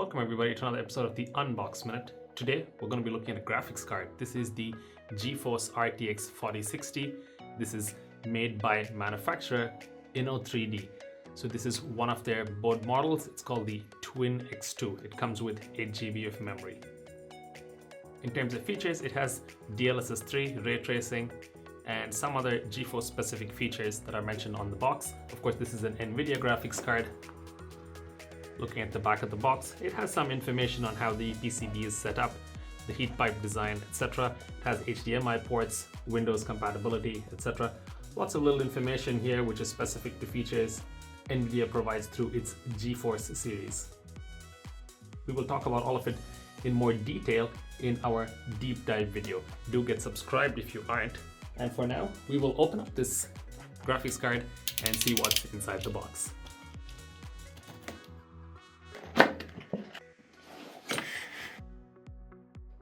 Welcome everybody to another episode of the Unbox Minute. Today we're going to be looking at a graphics card. This is the GeForce RTX 4060. This is made by manufacturer Inno3D. So this is one of their board models. It's called the Twin X2. It comes with 8 GB of memory. In terms of features, it has DLSS 3, ray tracing, and some other GeForce specific features that are mentioned on the box. Of course, this is an NVIDIA graphics card. Looking at the back of the box, it has some information on how the PCB is set up, the heat pipe design, etc. It has HDMI ports, Windows compatibility, etc. Lots of little information here which is specific to features NVIDIA provides through its GeForce series. We will talk about all of it in more detail in our deep dive video. Do get subscribed if you aren't. And for now, we will open up this graphics card and see what's inside the box.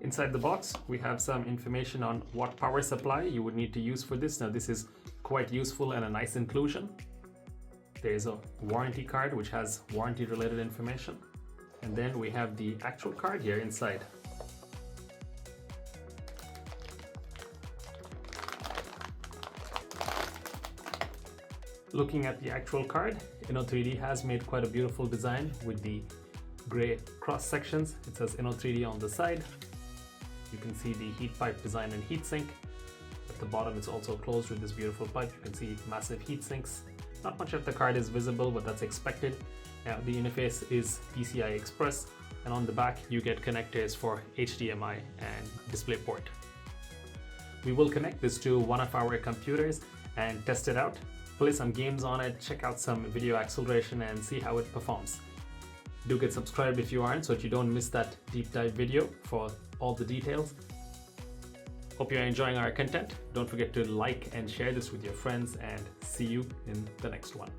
Inside the box, we have some information on what power supply you would need to use for this. Now, this is quite useful and a nice inclusion. There is a warranty card which has warranty related information. And then we have the actual card here inside. Looking at the actual card, Inno3D has made quite a beautiful design with the gray cross sections. It says Inno3D on the side. You can see the heat pipe design and heatsink. At the bottom, it's also closed with this beautiful pipe. You can see massive heat sinks. Not much of the card is visible, but that's expected. The interface is PCI Express, and on the back you get connectors for HDMI and DisplayPort. We will connect this to one of our computers and test it out, play some games on it, check out some video acceleration and see how it performs. Do get subscribed if you aren't, so that you don't miss that deep dive video for all the details. Hope you're enjoying our content. Don't forget to like and share this with your friends, and see you in the next one.